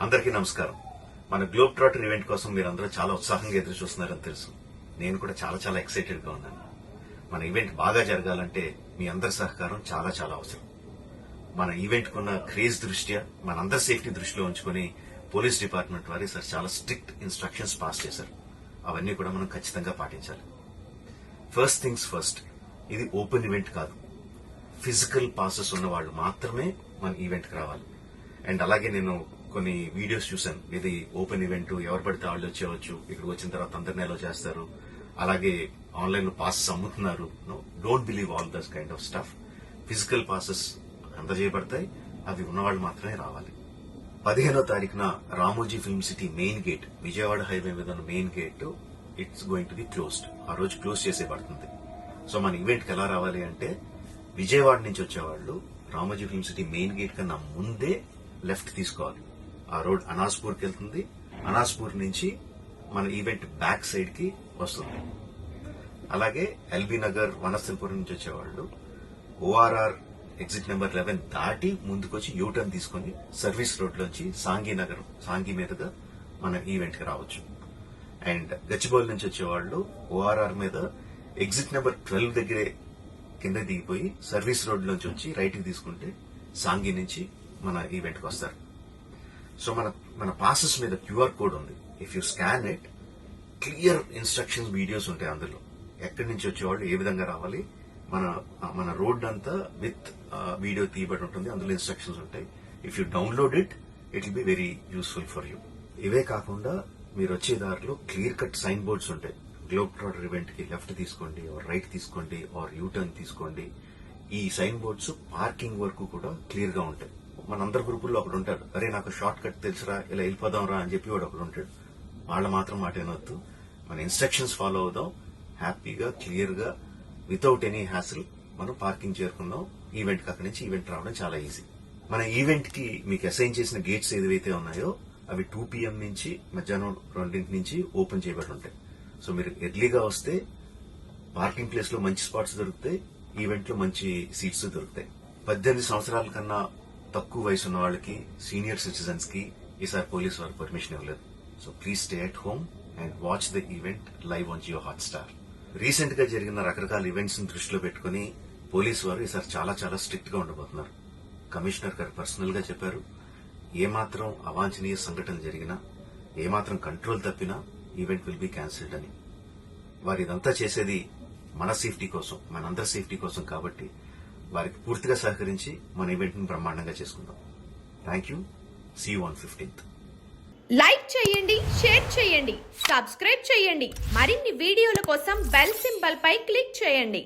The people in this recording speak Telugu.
అందరికీ నమస్కారం. మన గ్లోబ్ ట్రాటర్ ఈవెంట్ కోసం మీరందరూ చాలా ఉత్సాహంగా ఎదురు చూస్తున్నారని తెలుసు. నేను కూడా చాలా ఎక్సైటెడ్ గా ఉన్నాను. మన ఈవెంట్ బాగా జరగాలంటే మీ అందరి సహకారం చాలా అవసరం. మన ఈవెంట్ కున్న క్రేజ్ దృష్ట్యా మనందరి సేఫ్టీ దృష్టిలో ఉంచుకుని పోలీస్ డిపార్ట్మెంట్ వారి సార్ చాలా స్ట్రిక్ట్ ఇన్స్ట్రక్షన్స్ పాస్ చేశారు. అవన్నీ కూడా మనం ఖచ్చితంగా పాటించాలి. ఫస్ట్ థింగ్స్ ఫస్ట్, ఇది ఓపెన్ ఈవెంట్ కాదు. ఫిజికల్ పాసెస్ ఉన్న వాళ్ళు మాత్రమే మన ఈవెంట్ కి రావాలి. అండ్ అలాగే నేను కొన్ని వీడియోస్ చూశాను. ఇది ఓపెన్ ఈవెంట్, ఎవరు పడితే వాళ్ళు వచ్చేవచ్చు, ఇక్కడికి వచ్చిన తర్వాత అందరినీ అలో చేస్తారు, అలాగే ఆన్లైన్ లో పాసెస్ అమ్ముతున్నారు. Don't believe all this kind of stuff. Physical passes అందజేయబడతాయి, అవి ఉన్నవాళ్ళు మాత్రమే రావాలి. 15వ తారీఖున Ramoji film city main gate, Vijayawada highway మీద ఉన్న main gate it's going to be closed. ఆ రోజు క్లోజ్ చేసేయబడుతుంది. సో మన ఈవెంట్ కి ఎలా రావాలి అంటే, విజయవాడ నుంచి వచ్చేవాళ్ళు Ramoji film city main gate కన్నా ముందే లెఫ్ట్ తీసుకోవాలి. ఆ రోడ్ అనాస్పూర్కి వెళ్తుంది. అనాస్పూర్ నుంచి మన ఈవెంట్ బ్యాక్ సైడ్ కి వస్తుంది. అలాగే ఎల్బీ నగర్, వనస్థలపురం నుంచి వచ్చేవాళ్ళు ఓఆర్ఆర్ ఎగ్జిట్ నెంబర్ 11 దాటి ముందుకొచ్చి యూటర్న్ తీసుకుని సర్వీస్ రోడ్ లోంచి సాంఘీ మీదుగా మన ఈవెంట్ కి రావచ్చు. అండ్ గచ్చిబౌలి నుంచి వచ్చేవాళ్ళు ఓఆర్ఆర్ మీద ఎగ్జిట్ నెంబర్ 12 దగ్గరే కింద దిగిపోయి సర్వీస్ రోడ్ లోంచి వచ్చి రైట్ కి తీసుకుంటే సాంఘీ నుంచి మన ఈవెంట్ కి వస్తారు. సో మన పాసెస్ మీద క్యూఆర్ కోడ్ ఉంది. If you scan it, clear instructions videos ఉంటాయి అందులో. ఎక్కడి నుంచి వచ్చేవాళ్ళు ఏ విధంగా రావాలి, మన రోడ్ అంతా విత్ వీడియో తీయబడి ఉంటుంది. అందులో ఇన్స్ట్రక్షన్స్ ఉంటాయి. If you download it will be very useful for you. ఇవే కాకుండా మీరు వచ్చే దారిలో క్లియర్ కట్ సైన్ బోర్డ్స్ ఉంటాయి. గ్లోబ్ ట్రాటర్ ఈవెంట్ కి లెఫ్ట్ తీసుకోండి, ఆర్ రైట్ తీసుకోండి, ఆర్ యూటర్న్ తీసుకోండి. ఈ సైన్ బోర్డ్స్ పార్కింగ్ వరకు కూడా క్లియర్ గా ఉంటాయి. మనందరి గ్రూపుల్లో ఒకడు ఉంటాడు, అరే నాకు షార్ట్ కట్ తెలుసురా, ఇలా వెళ్ళిపోదాం రా అని చెప్పి వాడు ఒకడు ఉంటాడు. వాళ్ళ మాత్రం మాట వినొద్దు. మన ఇన్స్ట్రక్షన్స్ ఫాలో అవుదాం. హ్యాపీగా, క్లియర్ గా, వితౌట్ ఎనీ హ్యాసిల్ మనం పార్కింగ్ చేరుకుందాం. ఈవెంట్ కి అక్కడి నుంచి ఈవెంట్ రావడం చాలా ఈజీ. మన ఈవెంట్ కి మీకు అసైన్ చేసిన గేట్స్ ఏదైతే ఉన్నాయో అవి 2 PM నుంచి మధ్యాహ్నం 2 నుంచి ఓపెన్ చేయబడి ఉంటాయి. సో మీరు ఎర్లీగా వస్తే పార్కింగ్ ప్లేస్ లో మంచి స్పాట్స్ దొరుకుతాయి, ఈవెంట్ లో మంచి సీట్స్ దొరుకుతాయి. 18 సంవత్సరాల కన్నా తక్కువ వయసు ఉన్న వాళ్ళకి, సీనియర్ సిటిజన్స్ కి ఈసారి పోలీసు వారు పర్మిషన్ ఇవ్వలేదు. So please stay at home and watch the event live on Jio Hotstar. Recent గా జరిగిన రకరకాల ఈవెంట్స్ ని దృష్టిలో పెట్టుకుని పోలీసు వారు ఈసారి చాలా స్ట్రిక్ట్ గా ఉండబోతున్నారు. కమిషనర్ గారు పర్సనల్ గా చెప్పారు, ఏమాత్రం అవాంఛనీయ సంఘటన జరిగినా, ఏమాత్రం కంట్రోల్ తప్పినా ఈవెంట్ విల్ బి క్యాన్సిల్డ్ అని. వారు ఇదంతా చేసేది మన సేఫ్టీ కోసం, మనందరి సేఫ్టీ కోసం కాబట్టి వారికి పూర్తిగా సహకరించి మన ఈవెంట్ ని బ్రహ్మాండంగా చేసుకుందాం. Thank you. See you on 15th. Like చేయండి, షేర్ చేయండి, సబ్స్క్రైబ్ చేయండి. మరిన్ని వీడియోల కోసం బెల్ సింబల్ పై క్లిక్ చేయండి.